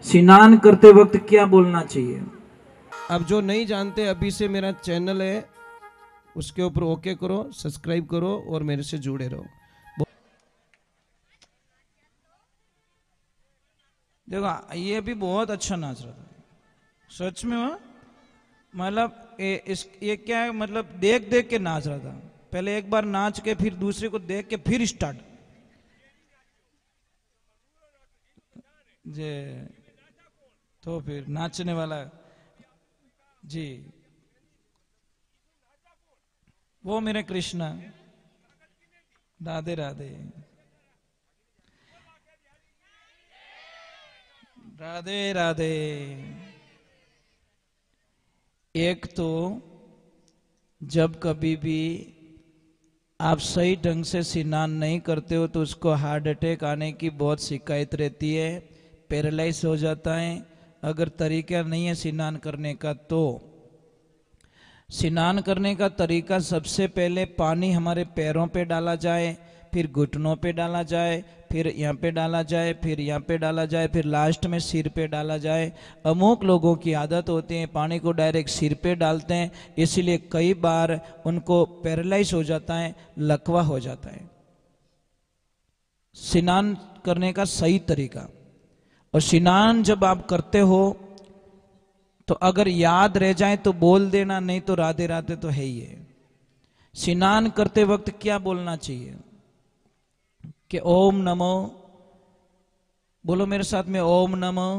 स्नान करते वक्त क्या बोलना चाहिए? अब जो नहीं जानते, अभी से मेरा चैनल है, उसके ऊपर ओके करो, सब्सक्राइब करो और मेरे से जुड़े रहो। देखो ये भी बहुत अच्छा नाच रहा था सच में। वह मतलब ये क्या है, मतलब देख देख के नाच रहा था। पहले एक बार नाच के फिर दूसरे को देख के फिर स्टार्ट। जे तो फिर नाचने वाला जी, वो मेरे कृष्णा। राधे राधे। राधे राधे। एक तो जब कभी भी आप सही ढंग से स्नान नहीं करते हो तो उसको हार्ट अटैक आने की बहुत शिकायत रहती है, पैरालाइज हो जाता है। अगर तरीका नहीं है स्नान करने का तो स्नान करने का तरीका, सबसे पहले पानी हमारे पैरों पे डाला जाए, फिर घुटनों पे डाला जाए, फिर यहाँ पे डाला जाए, फिर यहाँ पे डाला जाए, फिर लास्ट में सिर पे डाला जाए। अमुक लोगों की आदत होती है पानी को डायरेक्ट सिर पे डालते हैं, इसीलिए कई बार उनको पैरालाइज हो जाता है, लकवा हो जाता है। स्नान करने का सही तरीका, और स्नान जब आप करते हो तो अगर याद रह जाए तो बोल देना, नहीं तो राधे राधे तो है ही है। स्नान करते वक्त क्या बोलना चाहिए कि ओम नमो, बोलो मेरे साथ में, ओम नमो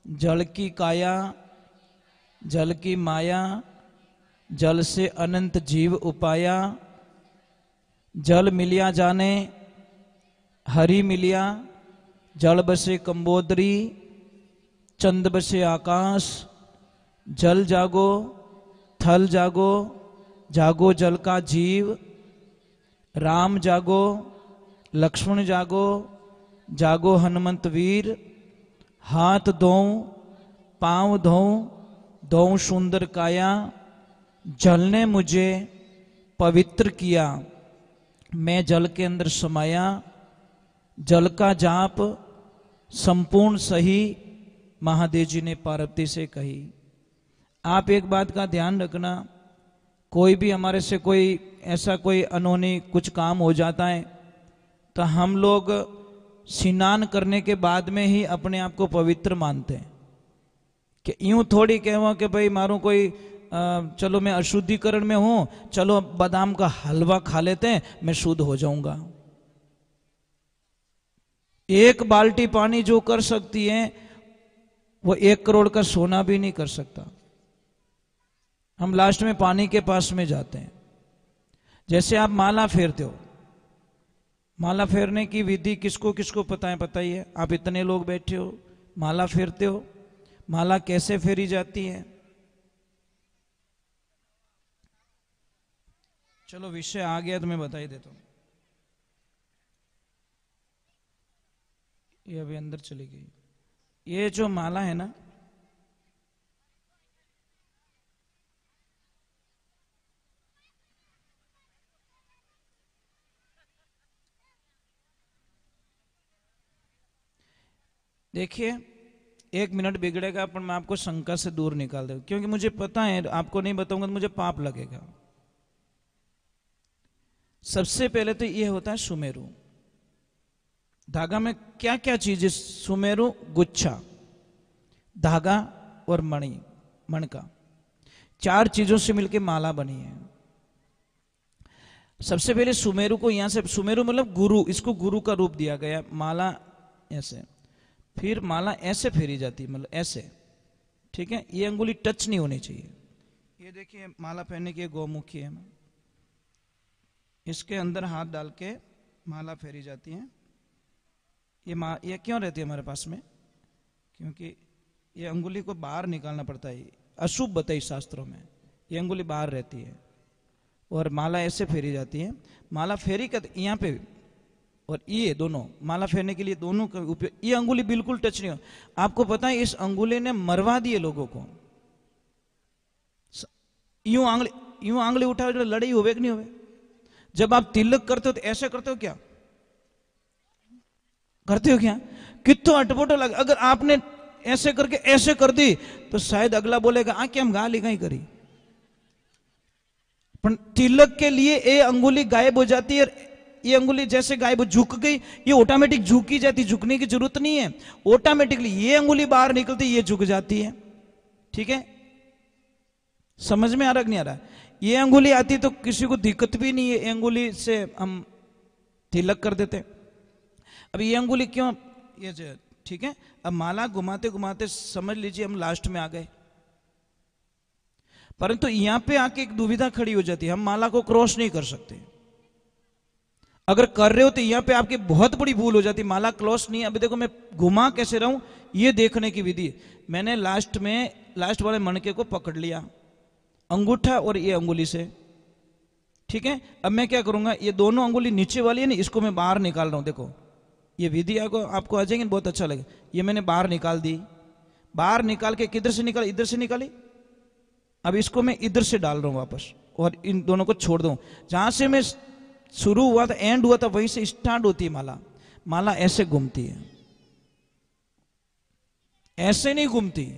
जल की काया, जल की माया, जल से अनंत जीव उपाया, जल मिलिया जाने हरि मिलिया, जल बसे कंबोदरी, चंद बसे आकाश, जल जागो थल जागो, जागो जल का जीव, राम जागो लक्ष्मण जागो, जागो हनुमंत वीर, हाथ धोऊं पांव धोऊं, धोऊं सुंदर काया, जल ने मुझे पवित्र किया, मैं जल के अंदर समाया, जल का जाप संपूर्ण सही, महादेव जी ने पार्वती से कही। आप एक बात का ध्यान रखना, कोई भी हमारे से कोई ऐसा कोई अनहोनी कुछ काम हो जाता है तो हम लोग स्नान करने के बाद में ही अपने आप को पवित्र मानते हैं, कि यूं थोड़ी कहवा कि भाई मारूं कोई चलो मैं अशुद्धिकरण में हूं, चलो बादाम का हलवा खा लेते हैं मैं शुद्ध हो जाऊंगा। एक बाल्टी पानी जो कर सकती है वो 1 करोड़ का सोना भी नहीं कर सकता। हम लास्ट में पानी के पास में जाते हैं। जैसे आप माला फेरते हो, माला फेरने की विधि किसको किसको पता है बताइए। आप इतने लोग बैठे हो, माला फेरते हो, माला कैसे फेरी जाती है? चलो विषय आ गया तो मैं बता ही देता हूं। ये अभी अंदर चली गई। ये जो माला है ना, देखिए 1 मिनट बिगड़ेगा पर मैं आपको शंका से दूर निकाल दूंगा, क्योंकि मुझे पता है आपको नहीं बताऊंगा तो मुझे पाप लगेगा। सबसे पहले तो ये होता है सुमेरु। धागा में क्या क्या चीज है? सुमेरु, गुच्छा, धागा और मणि, मणका, 4 चीजों से मिलकर माला बनी है। सबसे पहले सुमेरु को यहां से, सुमेरु मतलब गुरु, इसको गुरु का रूप दिया गया। माला ऐसे, फिर माला ऐसे फेरी जाती है, मतलब ऐसे, ठीक है। ये अंगुली टच नहीं होनी चाहिए। ये देखिए माला पहनने की गौमुखी है, इसके अंदर हाथ डाल के माला फेरी जाती है। ये क्यों रहती है हमारे पास में? क्योंकि ये अंगुली को बाहर निकालना पड़ता है, अशुभ बताई शास्त्रों में, ये अंगुली बाहर रहती है। और माला ऐसे फेरी जाती है। माला फेरी का यहाँ पे और ये दोनों माला फेरने के लिए दोनों का उपयोग। ये अंगुली बिल्कुल टच नहीं हो। आपको पता है इस अंगुली ने मरवा दिए लोगों को। यूं आंगली उठाओ, लड़ाई होवे कि नहीं होवे? जब आप तिलक करते हो तो ऐसे करते हो क्या? करते हो क्या? कितो अटपटो लगे। अगर आपने ऐसे करके ऐसे कर दी तो शायद अगला बोलेगा आ क्या हम गाली कहीं करी। पर तिलक के लिए ये अंगुली गायब हो जाती है, ये अंगुली जैसे गायब झुक गई, ये ऑटोमेटिक झुकी जाती, झुकने की जरूरत नहीं है, ऑटोमेटिकली ये अंगुली बाहर निकलती, ये झुक जाती है। ठीक है, समझ में आ रहा कि नहीं आ रहा? ये अंगुली आती तो किसी को दिक्कत भी नहीं है, अंगुली से हम तिलक कर देते। अब ये अंगुली क्यों ये, ठीक है। अब माला घुमाते घुमाते समझ लीजिए हम लास्ट में आ गए, परंतु यहां पे आके एक दुविधा खड़ी हो जाती है, हम माला को क्रॉस नहीं कर सकते। अगर कर रहे हो तो यहां पे आपकी बहुत बड़ी भूल हो जाती, माला क्रॉस नहीं। अभी देखो मैं घुमा कैसे रहूं, ये देखने की विधि। मैंने लास्ट वाले मणके को पकड़ लिया अंगूठा और ये अंगुली से, ठीक है। अब मैं क्या करूंगा, ये दोनों अंगुली नीचे वाली है ना, इसको मैं बाहर निकाल रहा हूं। देखो ये विधि आपको आ जाएगी, बहुत अच्छा लगे। ये मैंने बाहर निकाल दी, बाहर निकाल के किधर से निकाली, इधर से निकाली। अब इसको मैं इधर से डाल रहा हूं वापस, और इन दोनों को छोड़ दूं। जहां से मैं शुरू हुआ था, एंड हुआ था, वहीं से स्टार्ट होती है माला। माला ऐसे घूमती है, ऐसे नहीं घूमती।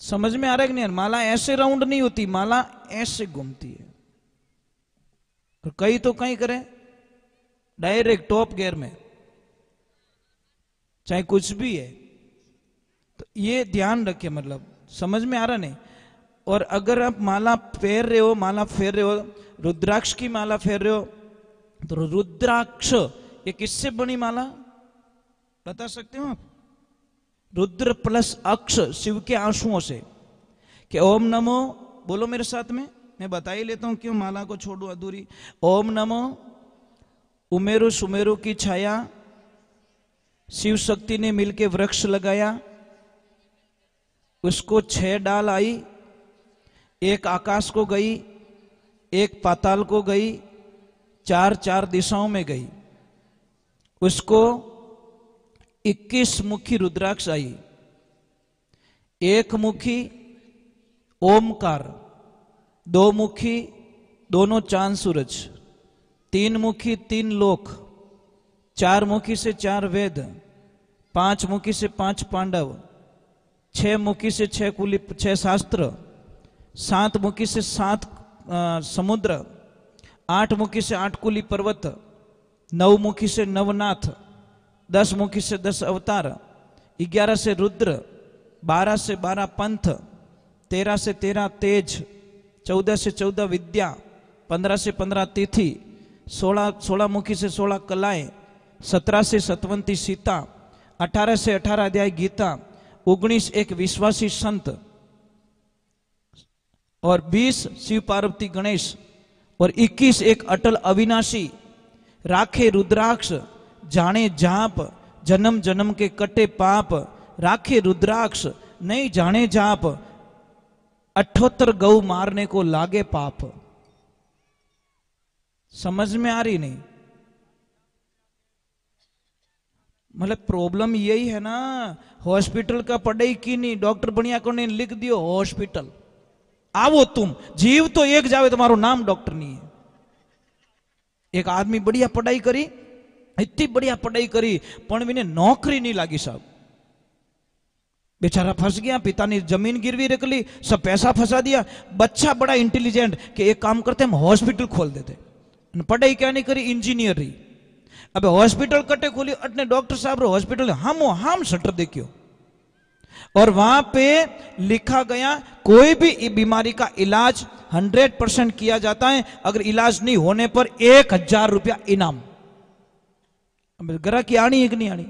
समझ में आ रहा है कि नहीं? माला ऐसे राउंड नहीं होती, माला ऐसे घूमती है। और कई तो कहीं करें डायरेक्ट टॉप गियर में, चाहे कुछ भी है। तो ये ध्यान रखिए, मतलब समझ में आ रहा नहीं? और अगर आप माला फेर रहे हो, रुद्राक्ष की माला फेर रहे हो, तो रुद्राक्ष ये किससे बनी माला बता सकते हो आप? रुद्र प्लस अक्ष, शिव के आंसुओं से। कि ओम नमो, बोलो मेरे साथ में, मैं बता ही लेता हूं क्यों माला को छोड़ू अधूरी। ओम नमो उमेरु सुमेरु की छाया, शिव शक्ति ने मिलके वृक्ष लगाया, उसको 6 डाल आई, एक आकाश को गई, एक पाताल को गई, 4 दिशाओं में गई। उसको 21 मुखी रुद्राक्ष आई, 1 मुखी ओमकार, 2 मुखी दोनों चांद सूरज, 3 मुखी 3 लोक, 4 मुखी से 4 वेद, 5 मुखी से 5 पांडव, 6 मुखी से 6 शास्त्र, 7 मुखी से 7 समुद्र, 8 मुखी से 8 कुली पर्वत, 9 मुखी से नवनाथ, 10 मुखी से 10 अवतार, 11 से रुद्र, 12 से 12 पंथ, 13 से 13 तेज, 14 से 14 विद्या, 15 से 15 तिथि, 16 मुखी से 16 कलाएं, 17 से 27 सीता, 18 से 18 अध्याय गीता, 19 एक विश्वासी संत, और 20 शिव पार्वती गणेश, और 21 एक अटल अविनाशी। राखे रुद्राक्ष जाने जाप, जन्म जन्म के कटे पाप, राखे रुद्राक्ष नहीं जाने जाप, 78 गौ मारने को लागे पाप। समझ में आ रही नहीं? मतलब प्रॉब्लम यही है ना, हॉस्पिटल का पढ़ाई की नहीं, डॉक्टर बढ़िया को नहीं, लिख दियो हॉस्पिटल, आवो तुम, जीव तो एक जावे, तुम्हारो नाम डॉक्टर नहीं है। एक आदमी बढ़िया पढ़ाई करी, इतनी बढ़िया पढ़ाई करी, पण विने नौकरी नहीं लागी साहब, बेचारा फंस गया, पिता ने जमीन गिरवी रख ली, सब पैसा फंसा दिया। बच्चा बड़ा इंटेलिजेंट कि एक काम करते हम हॉस्पिटल खोल देते, पढ़ाई क्या नहीं करी, इंजीनियर रही। अब हॉस्पिटल कटे खोली, अटने डॉक्टर साहब रो हॉस्पिटल हम शटर देखियो, और वहां पे लिखा गया कोई भी बीमारी का इलाज 100% किया जाता है, अगर इलाज नहीं होने पर 1000 रुपया इनाम। अब ग्राहक आनी है कि नहीं आनी?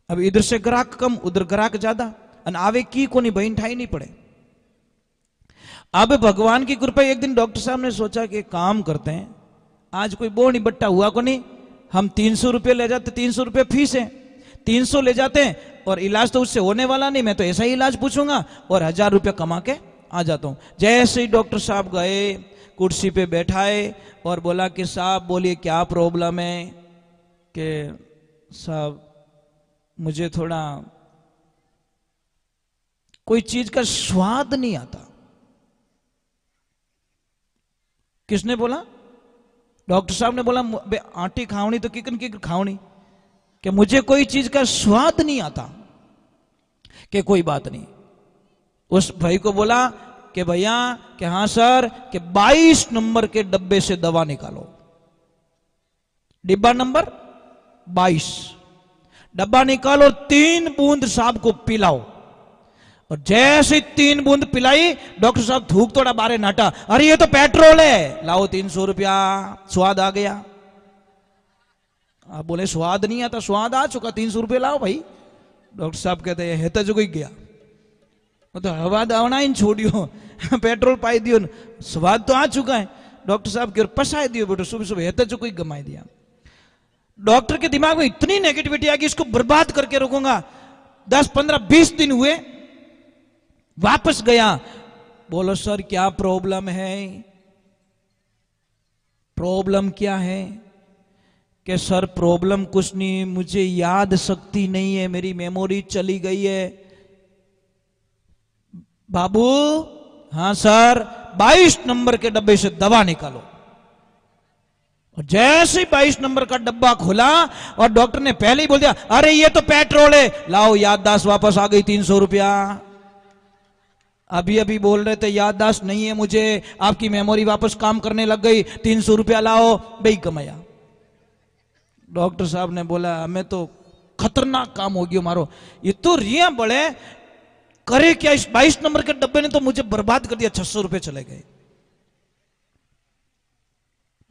अब इधर से ग्राहक कम, उधर ग्राहक ज्यादा, आवे की कोनी बहन ठाई नहीं पड़े। अब भगवान की कृपा, एक दिन डॉक्टर साहब ने सोचा कि काम करते हैं, आज कोई बोनी बट्टा हुआ को नहीं, हम 300 रुपये ले जाते, 300 रुपये फीस है, 300 ले जाते हैं, और इलाज तो उससे होने वाला नहीं, मैं तो ऐसा ही इलाज पूछूंगा और 1000 रुपये कमा के आ जाता हूं। जैसे ही डॉक्टर साहब गए, कुर्सी पे बैठाए और बोला कि साहब बोलिए क्या प्रॉब्लम है? कि साहब मुझे थोड़ा कोई चीज का स्वाद नहीं आता। किसने बोला? डॉक्टर साहब ने बोला बे आटी खावनी तो किकन किकन खावनी, कि मुझे कोई चीज का स्वाद नहीं आता। कि कोई बात नहीं। उस भाई को बोला कि भैया कि हाँ सर, कि 22 नंबर के डब्बे से दवा निकालो, डिब्बा नंबर 22, डब्बा निकालो, 3 बूंद साहब को पिलाओ। और जैसे 3 बूंद पिलाई, डॉक्टर साहब थूक थोड़ा बारे नाटा, अरे ये तो पेट्रोल है, लाओ 300 रुपया, स्वाद आ गया। आप बोले स्वाद नहीं आता, स्वाद आ चुका, 300 रुपये लाओ भाई। डॉक्टर साहब कहते हैं हेता जो कोई गया, तो हवा दावना ही छोड़ियो, पेट्रोल पाई दियो, स्वाद तो आ चुका है। डॉक्टर साहब की ओर पसाए दियो बेटो, सुबह सुबह हेता जो कोई गमाई दिया। डॉक्टर के दिमाग में इतनी नेगेटिविटी आ गई, इसको बर्बाद करके रखूंगा। 10, 15, 20 दिन हुए, वापस गया, बोलो सर क्या प्रॉब्लम है? प्रॉब्लम क्या है? कि सर प्रॉब्लम कुछ नहीं, मुझे याद शक्ति नहीं है, मेरी मेमोरी चली गई है। बाबू, हाँ सर, 22 नंबर के डब्बे से दवा निकालो। और जैसे ही 22 नंबर का डब्बा खुला और डॉक्टर ने पहले ही बोल दिया, अरे ये तो पेट्रोल है, लाओ याददाश्त वापस आ गई, 300 रुपया। अभी अभी बोल रहे थे याददाश्त नहीं है मुझे, आपकी मेमोरी वापस काम करने लग गई, 300 रुपया लाओ, भाई कमाया। डॉक्टर साहब ने बोला हमें तो खतरनाक काम हो गया मारो, ये तो रिया बड़े करे क्या, इस 22 नंबर के डब्बे ने तो मुझे बर्बाद कर दिया, 600 रुपए चले गए।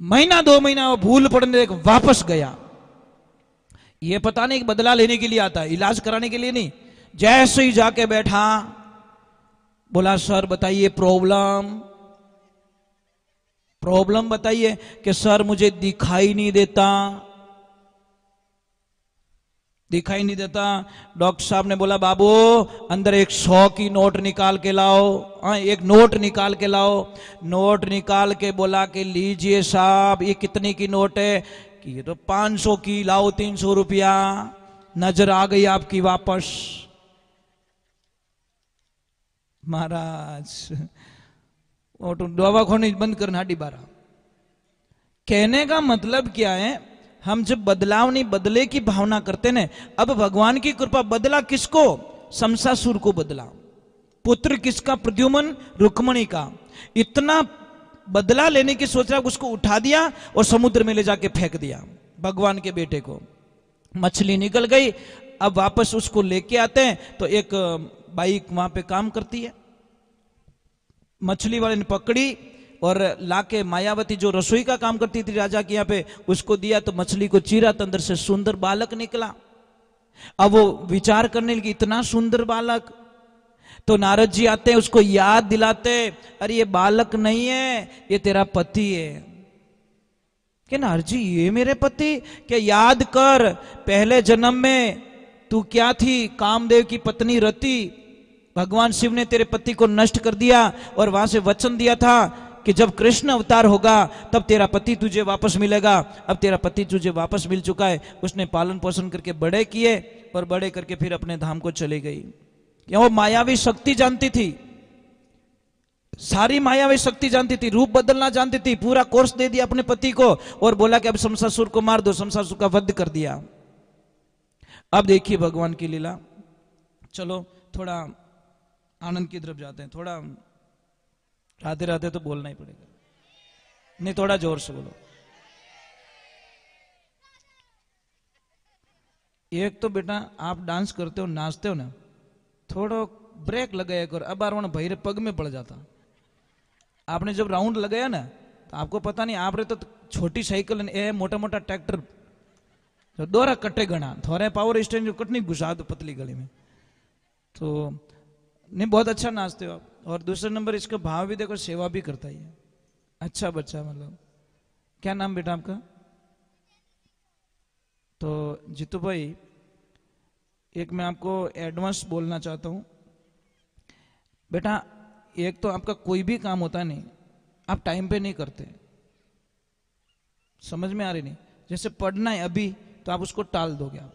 महीना 2 महीना वो भूल पड़ने वापस गया। ये पता नहीं बदला लेने के लिए आता है, इलाज कराने के लिए नहीं। जैसे ही जाके बैठा, बोला सर बताइए प्रॉब्लम बताइए। कि सर मुझे दिखाई नहीं देता। डॉक्टर साहब ने बोला बाबू अंदर एक 100 की नोट निकाल के लाओ। एक नोट निकाल के लाओ। नोट निकाल के बोला कि लीजिए साहब, ये कितने की नोट है? कि ये तो 500 की, लाओ 300 रुपया। नजर आ गई आपकी वापस। महाराज वो तो दवा खोनी बंद करना डिबारा। कहने का मतलब क्या है, हम जब बदलाव नहीं बदले की भावना करते ना, अब भगवान की कृपा, बदला किसको? शमशासुर को बदला। पुत्र किसका? प्रद्युम्न, रुक्मणी का। इतना बदला लेने की सोच रहा, उसको उठा दिया और समुद्र में ले जाके फेंक दिया भगवान के बेटे को। मछली निकल गई। अब वापस उसको लेके आते हैं तो एक बाई वहां पे काम करती है, मछली वाले ने पकड़ी और लाके मायावती जो रसोई का काम करती थी राजा के यहाँ पे, उसको दिया तो मछली को चीरा तो अंदर से सुंदर बालक निकला। अब वो विचार करने लगी, इतना सुंदर बालक। तो नारद जी आते हैं, उसको याद दिलाते, अरे ये बालक नहीं है, ये तेरा पति है। कि नारद जी ये मेरे पति? क्या याद कर, पहले जन्म में तू क्या थी? कामदेव की पत्नी रति। भगवान शिव ने तेरे पति को नष्ट कर दिया और वहां से वचन दिया था कि जब कृष्ण अवतार होगा तब तेरा पति तुझे वापस मिलेगा। अब तेरा पति तुझे वापस मिल चुका है। उसने पालन पोषण करके बड़े किए और बड़े करके फिर अपने धाम को चली गई। क्या वो मायावी शक्ति जानती थी, सारी मायावी शक्ति जानती थी, रूप बदलना जानती थी। पूरा कोर्स दे दिया अपने पति को और बोला कि अब शमशासुर को मार दो। शमशासुर का वध कर दिया। अब देखिए भगवान की लीला। चलो थोड़ा आनंद की तरफ जाते हैं। थोड़ा राधे राधे तो बोलना ही पड़ेगा, नहीं थोड़ा जोर से बोलो। एक तो बेटा आप डांस करते हो, नाचते हो ना, थोड़ा ब्रेक लगाया करो। अब बार भैरे पग में पड़ जाता। आपने जब राउंड लगाया ना तो आपको पता नहीं, आप रहे तो छोटी साइकिल ए मोटा मोटा ट्रैक्टर तो दोरा कटे गणा थोड़े पावर स्टेशन जो कटनी घुसा दो पतली गली में। तो नहीं, बहुत अच्छा नाचते हो आप। और दूसरा नंबर इसका भाव भी देखो, सेवा भी करता ही है। अच्छा बच्चा, मतलब क्या नाम बेटा आपका? तो जीतू भाई, एक मैं आपको एडवांस बोलना चाहता हूं बेटा। एक तो आपका कोई भी काम होता नहीं, आप टाइम पे नहीं करते। समझ में आ रही नहीं? जैसे पढ़ना है अभी तो आप उसको टाल दोगे। आप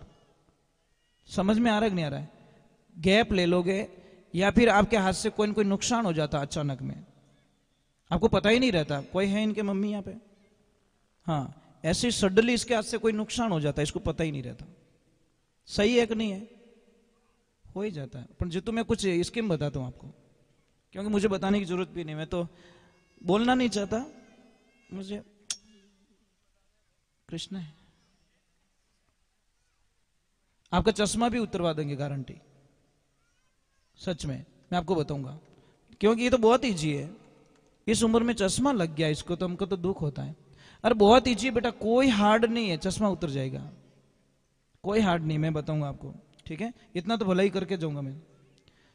समझ में आ रहा है कि नहीं आ रहा है? गैप ले लोगे या फिर आपके हाथ से कोई न कोई नुकसान हो जाता अचानक में, आपको पता ही नहीं रहता। कोई है इनके मम्मी यहाँ पे? हाँ, ऐसे सडनली इसके हाथ से कोई नुकसान हो जाता है, इसको पता ही नहीं रहता सही है कि नहीं है, हो ही जाता है। पर जितु मैं कुछ स्कीम बताता हूँ आपको, क्योंकि मुझे बताने की जरूरत भी नहीं, मैं तो बोलना नहीं चाहता, मुझे कृष्ण है। आपका चश्मा भी उतरवा देंगे गारंटी, सच में मैं आपको बताऊंगा, क्योंकि ये तो बहुत ईजी है। इस उम्र में चश्मा लग गया इसको, तो हमको तो दुख होता है। अरे बहुत ईजी बेटा, कोई हार्ड नहीं है, चश्मा उतर जाएगा, कोई हार्ड नहीं, मैं बताऊंगा आपको, ठीक है? इतना तो भला ही करके जाऊंगा मैं।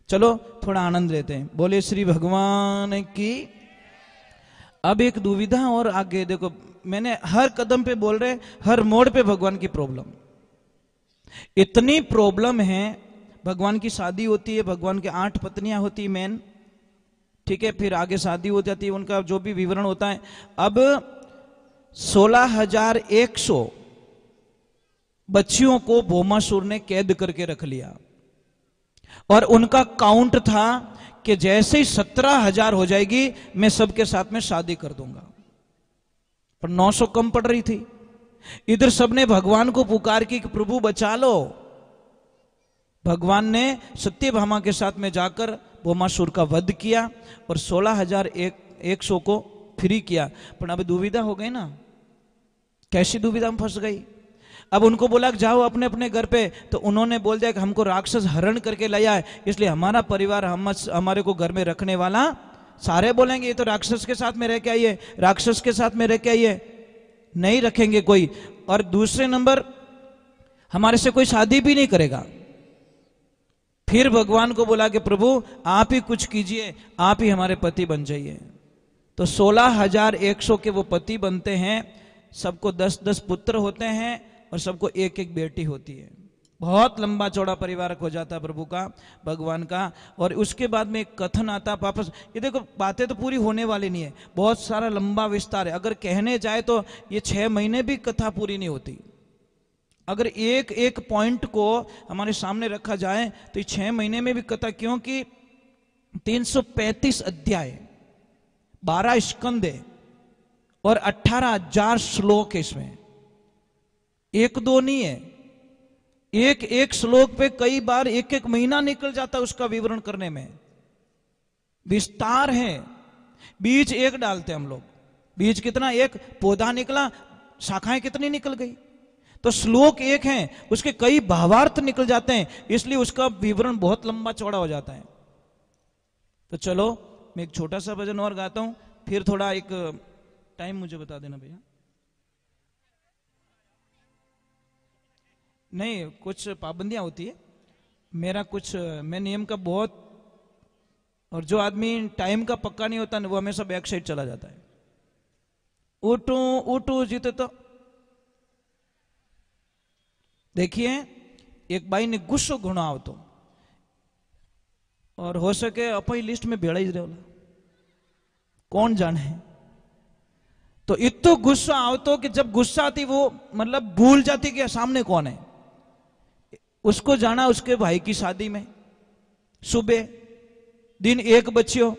चलो थोड़ा आनंद लेते हैं, बोले श्री भगवान की। अब एक दुविधा और आगे देखो, मैंने हर कदम पे बोल रहे, हर मोड़ पे भगवान की प्रॉब्लम, इतनी प्रॉब्लम है। भगवान की शादी होती है, भगवान के 8 पत्नियां होती मेन, ठीक है, फिर आगे शादी हो जाती है, उनका जो भी विवरण होता है। अब 16,100 बच्चियों को भौमासुर ने कैद करके रख लिया, और उनका काउंट था कि जैसे ही 17,000 हो जाएगी मैं सबके साथ में शादी कर दूंगा, पर 900 कम पड़ रही थी। इधर सबने भगवान को पुकार की कि प्रभु बचा लो। भगवान ने सत्यभामा के साथ में जाकर भौमासुर का वध किया और 16,100 को फ्री किया। पर अब दुविधा हो गई ना, कैसी दुविधा में फंस गई। अब उनको बोला कि जाओ अपने अपने घर पे, तो उन्होंने बोल दिया कि हमको राक्षस हरण करके लाया है, इसलिए हमारा परिवार हमारे को घर में रखने वाला, सारे बोलेंगे ये तो राक्षस के साथ में रह के आइए, राक्षस के साथ में रह के आइए, नहीं रखेंगे कोई। और दूसरे नंबर हमारे से कोई शादी भी नहीं करेगा। फिर भगवान को बोला कि प्रभु आप ही कुछ कीजिए, आप ही हमारे पति बन जाइए। तो 16,100 के वो पति बनते हैं, सबको 10-10 पुत्र होते हैं और सबको एक एक बेटी होती है। बहुत लंबा चौड़ा परिवार हो जाता है प्रभु का, भगवान का। और उसके बाद में एक कथन आता वापस, ये देखो बातें तो पूरी होने वाली नहीं है, बहुत सारा लंबा विस्तार है। अगर कहने जाए तो ये 6 महीने भी कथा पूरी नहीं होती। अगर एक एक पॉइंट को हमारे सामने रखा जाए तो 6 महीने में भी कथा, क्योंकि 335 अध्याय, 12 स्कंद और 18,000 श्लोक है इसमें, एक दो नहीं है। एक एक श्लोक पे कई बार एक एक महीना निकल जाता है उसका विवरण करने में, विस्तार है। बीज एक डालते हम लोग, बीज कितना, एक पौधा निकला, शाखाएं कितनी निकल गई। तो श्लोक एक है, उसके कई भावार्थ निकल जाते हैं, इसलिए उसका विवरण बहुत लंबा चौड़ा हो जाता है। तो चलो मैं एक छोटा सा भजन और गाता हूं, फिर थोड़ा एक टाइम मुझे बता देना भैया। नहीं, कुछ पाबंदियां होती है, मेरा कुछ, मैं नियम का बहुत, और जो आदमी टाइम का पक्का नहीं होता वो हमेशा बैक साइड चला जाता है। उठू उठू जीते। तो देखिए एक बाई ने गुस्सो घणो आवतो, और हो सके अपनी लिस्ट में भेड़ा ही रहे, कौन जाने। तो इतो गुस्सा आवतो कि जब गुस्सा आती वो मतलब भूल जाती कि सामने कौन है। उसको जाना उसके भाई की शादी में, सुबह दिन 1 बच्चियों,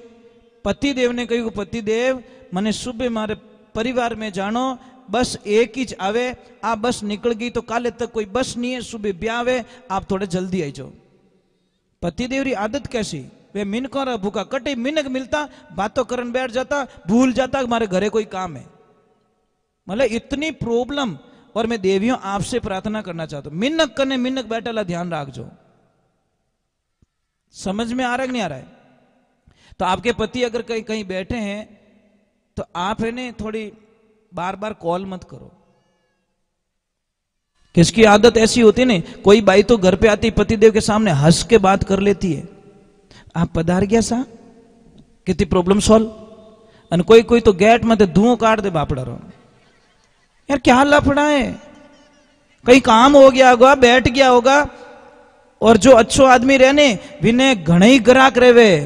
पति देव ने कही पति देव मने सुबह मारे परिवार में जानो, बस एक ही आवे, आप बस निकल गई तो काले तक कोई बस नहीं है, सुबह ब्याह आवे, आप थोड़े जल्दी आई जाओ। पतिदेव री आदत कैसी, वे मिनकों रा भूखा कटे, मिनक मिलता बातों करन बैठ जाता, भूल जाता हमारे घरे कोई काम है। मतलब इतनी प्रॉब्लम। और मैं देवियों आपसे प्रार्थना करना चाहता हूं, मिनक करने मिनक बैठा ध्यान रखो। समझ में आ रहा है कि नहीं आ रहा है? तो आपके पति अगर कहीं कहीं बैठे हैं तो आप है ने थोड़ी बार बार कॉल मत करो। किसकी आदत ऐसी होती है ना, कोई बाई तो घर पे आती पतिदेव के सामने हंस के बात कर लेती है, आप पधार गया सा, कितनी प्रॉब्लम सॉल्व। और कोई कोई तो गेट में धुआं काट दे बापड़ा रो, यार क्या लफड़ा है, कहीं काम हो गया होगा, बैठ गया होगा। और जो अच्छो आदमी रहने विने घणे ही ग्राहक रहे,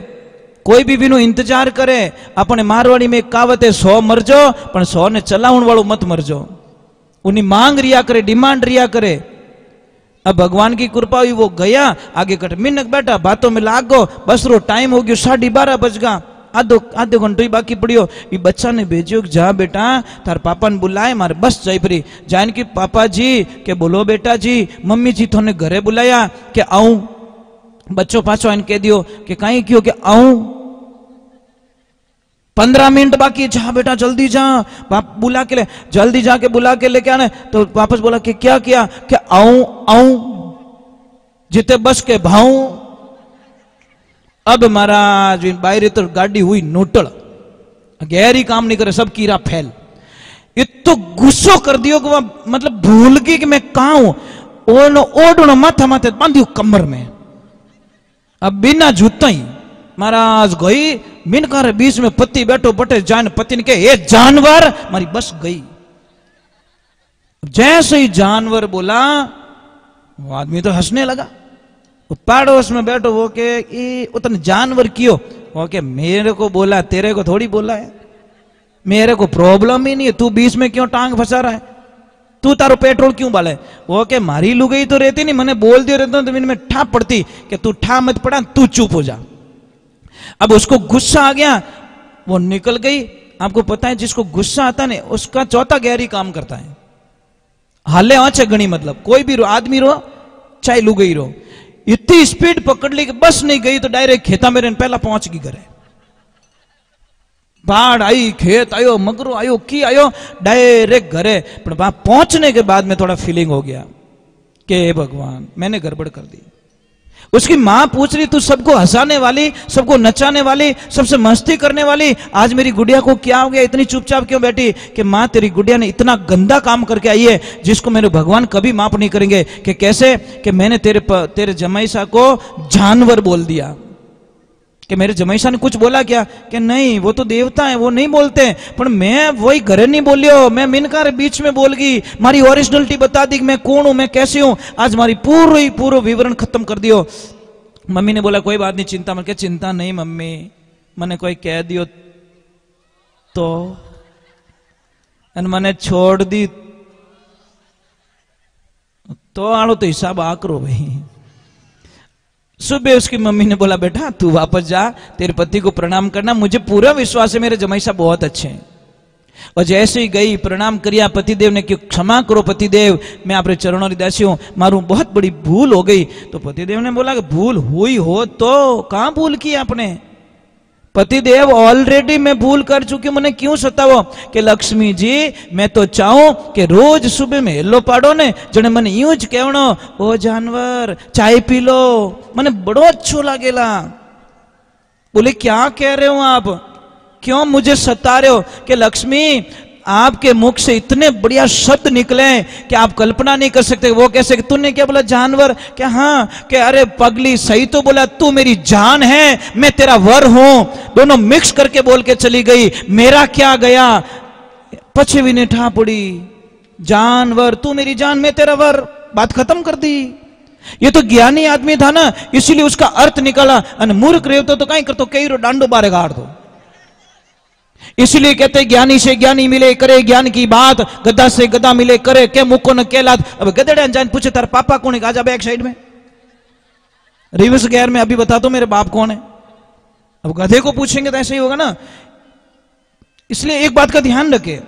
कोई भी बिनु इंतजार करे। अपने मारवाड़ी में एक कहावत है, 100 मरजो पण 100 ने चलावण वालों मत मरजो। उन्हीं मांग रिया करे, डिमांड रिया करे। अब भगवान की कृपा हुई, वो गया आगे कट, मिनक बैठा बातों में लाग गो, बस रो टाइम हो गयो 12:30 बज गया, आधो घंटो ही बाकी पड़ियो। ये बच्चा ने भेजियो कि जा बेटा तार पापा ने बुलाए मारे बस जाई परी। जान की पापा जी के बोलो बेटा जी मम्मी जी थोने घरे बुलाया के आऊं। बच्चों पाछो इन कह दियो कि कहीं क्यों के आऊं। 15 मिनट बाकी, जा बेटा जल्दी जा, बाप बुला के ले, जल्दी जाके बुला के लेके आने। तो वापस बोला कि क्या किया, क्या आऊं आऊं जिते बस के भाऊं। अब महाराज बाहर तो गाड़ी हुई नोटल, गहरी काम नहीं करे, सब कीड़ा फैल। ये तो गुस्सो कर दियो कि वह मतलब भूल गई कि मैं कहा हूं। ओढ़ो माथा माथे बांधियो कमर में, अब बिना जूता ही महाराज गई। मिनकार बीच में पति बैठो बटे जान, पति ने कहे ए जानवर, मारी बस गई। जैसे ही जानवर बोला वो आदमी तो हंसने लगा। पड़ोस में बैठो वो के उतने जानवर क्यों, वो के मेरे को बोला, तेरे को थोड़ी बोला है, मेरे को प्रॉब्लम ही नहीं है, तू बीच में क्यों टांग फंसा रहा है, तू तारो पेट्रोल क्यों बाले। वो के मारी लुगई तो रहती नहीं, मैंने बोल दिया रहता तो में ठा पड़ती कि तू ठा मत पड़ा, तू चुप हो जा। अब उसको गुस्सा आ गया, वो निकल गई। आपको पता है जिसको गुस्सा आता है उसका चौथा गहरी काम करता है, हाले आंचे गणी, मतलब कोई भी आदमी रो चाहे लुगई रो, इतनी स्पीड पकड़ ली कि बस नहीं गई तो डायरेक्ट खेता मेरे पहला पहुंच गई घरे। बाढ़ आई, खेत आयो, मगरो आयो, की आयो, डायरेक्ट घरे। पर वहां पहुंचने के बाद में थोड़ा फीलिंग हो गया कि भगवान मैंने गड़बड़ कर दी। उसकी मां पूछ रही तू सबको हंसाने वाली, सबको नचाने वाली, सबसे मस्ती करने वाली, आज मेरी गुड़िया को क्या हो गया, इतनी चुपचाप क्यों बैठी। कि मां तेरी गुड़िया ने इतना गंदा काम करके आई है जिसको मेरे भगवान कभी माफ नहीं करेंगे। कि कैसे, कि मैंने तेरे जमाईसा को जानवर बोल दिया। कि मेरे जमाईसा ने कुछ बोला क्या, कि नहीं वो तो देवता है वो नहीं बोलते, पर मैं वही घरे नहीं बोलियो, मैं मिनकार बीच में बोल गई, मारी ओरिजिनलिटी बता दी, मैं कौन हूं, मैं कैसे हूं, आज मारी पूरा विवरण खत्म कर दियो। मम्मी ने बोला कोई बात नहीं चिंता मत, क्या चिंता नहीं मम्मी, मैंने कोई कह दियो तो मैंने छोड़ दी तो आलो तो हिसाब आ करो भाई। सुबह उसकी मम्मी ने बोला बेटा तू वापस जा, तेरे पति को प्रणाम करना, मुझे पूरा विश्वास है मेरे जमाई साहब बहुत अच्छे हैं। और जैसे ही गई प्रणाम करिया, पतिदेव ने क्यों क्षमा करो पतिदेव, मैं आपके चरणों दासी हूं, मारू बहुत बड़ी भूल हो गई। तो पतिदेव ने बोला कि भूल हुई हो तो कहां भूल की आपने, पतिदेव ऑलरेडी मैं भूल कर चुकी, मैंने क्यों सतावो। कि लक्ष्मी जी मैं तो चाहूं कि रोज सुबह में हेलो पाड़ो ने, जने मैंने यूं ज कहणो ओ जानवर चाय पी लो, मैंने बड़ो अच्छो लागेला। बोले क्या कह रहे हो आप, क्यों मुझे सता रहे हो। कि लक्ष्मी आपके मुख से इतने बढ़िया शब्द निकले कि आप कल्पना नहीं कर सकते। वो कैसे, तूने क्या बोला जानवर, क्या हाँ, कि अरे पगली सही तो बोला, तू मेरी जान है मैं तेरा वर हूं, दोनों मिक्स करके बोल के चली गई। मेरा क्या गया, पछे भी नहीं ठा पड़ी, जानवर तू मेरी जान मैं तेरा वर, बात खत्म कर दी। ये तो ज्ञानी आदमी था ना, इसीलिए उसका अर्थ निकाला। मूर्ख रहे तो कहीं कर तो कई रो डांडो बारे गाड़ दो। इसलिए कहते ज्ञानी से ज्ञानी मिले, करे ज्ञान की बात, गधा से गधा मिले, करे के मुको न केलात। अब गधेड़े जान पूछे तार पापा कौन है, आजा बैक साइड में रिवर्स गियर में, अभी बता दो मेरे बाप कौन है। अब गधे को पूछेंगे तो ऐसे ही होगा ना। इसलिए एक बात का ध्यान रखे,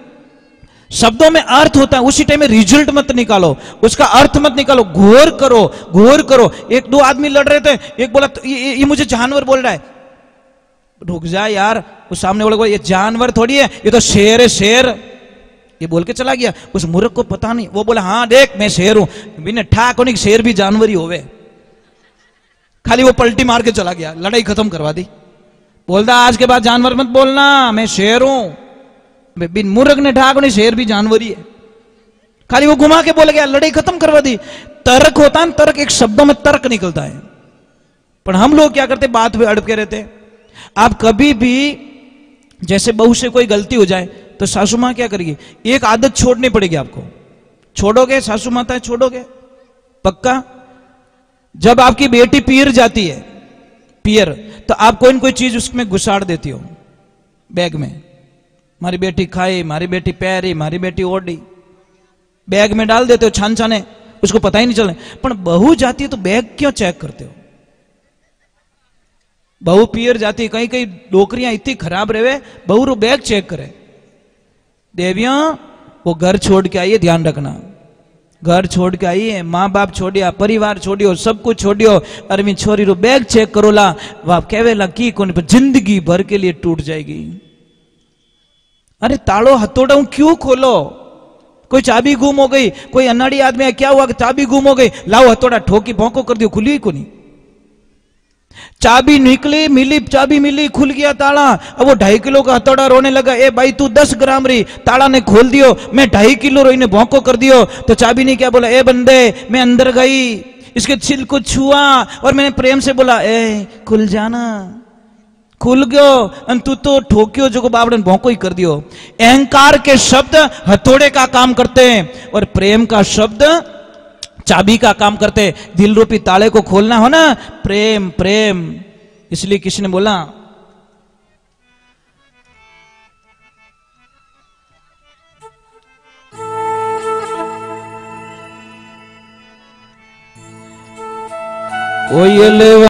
शब्दों में अर्थ होता है, उसी टाइम में रिजल्ट मत निकालो, उसका अर्थ मत निकालो, घोर करो घोर करो। एक दो आदमी लड़ रहे थे, एक बोला ये मुझे जानवर बोल रहा है, रुक जा यार, उस सामने वाले को ये जानवर थोड़ी है, ये तो शेर है शेर, ये बोल के चला गया। उस मूर्ख को पता नहीं, वो बोला हाँ देख मैं शेर हूं, बिना ठाक होने शेर भी जानवर ही होवे। खाली वो पलटी मार के चला गया, लड़ाई खत्म करवा दी। बोलता आज के बाद जानवर मत बोलना, मैं शेर हूं। बिन मूर्ख ने ठाक होने शेर भी जानवर ही है, खाली वो घुमा के बोल गया, लड़ाई खत्म करवा दी। तर्क होता है, तर्क एक शब्दों में तर्क निकलता है, पर हम लोग क्या करते, बात पे अड़के रहते। आप कभी भी जैसे बहू से कोई गलती हो जाए तो सासू मां क्या करेगी, एक आदत छोड़नी पड़ेगी आपको। छोड़ोगे सासू माता है, छोड़ोगे पक्का। जब आपकी बेटी पीर जाती है, पीर, तो आप कोई न कोई चीज उसमें घुसाड़ देती हो बैग में। हमारी बेटी खाई, हमारी बेटी पैरी, हमारी बेटी ओढ़ी, बैग में डाल देते हो छान छाने, उसको पता ही नहीं चलने। पर बहू जाती है तो बैग क्यों चेक करते हो, बहु पियर जाती, कहीं कहीं डोकरियां इतनी खराब रहे, बहु रो बैग चेक करे। देवियों वो घर छोड़ के आइए, ध्यान रखना, घर छोड़ के आइए, माँ बाप छोड़िया, परिवार छोड़ियो, सब कुछ छोड़ियो, अरे मैं छोरी रो बैग चेक करोला, वह कहवेला की कोने पर जिंदगी भर के लिए टूट जाएगी। अरे तालो हथौड़ा क्यों खोलो? कोई चाबी गुम हो गई, कोई अनाड़ी आदमी है, क्या हुआ कि चाबी गुम हो गई, लाओ हथौड़ा ठोकी भौंको कर दियो, खुली ही को नहीं। चाबी निकली, मिली चाबी मिली, खुल गया ताला। अब वो 2.5 किलो का हथौड़ा रोने लगा, ए भाई तू 10 ग्राम रही, ताला ने खोल दियो, मैं 2.5 किलो रोई ने भौंको कर दियो। तो चाबी ने क्या बोला, ए बंदे मैं अंदर गई, इसके छिल को छुआ और मैंने प्रेम से बोला ए खुल जाना, खुल गयो, तू तो ठोकियो जो को बाबड़े ने भौंको ही कर दियो। अहंकार के शब्द हथौड़े का काम करते हैं और प्रेम का शब्द चाबी का काम करते। दिल रूपी ताले को खोलना हो ना, प्रेम प्रेम। इसलिए किसी ने बोला कोई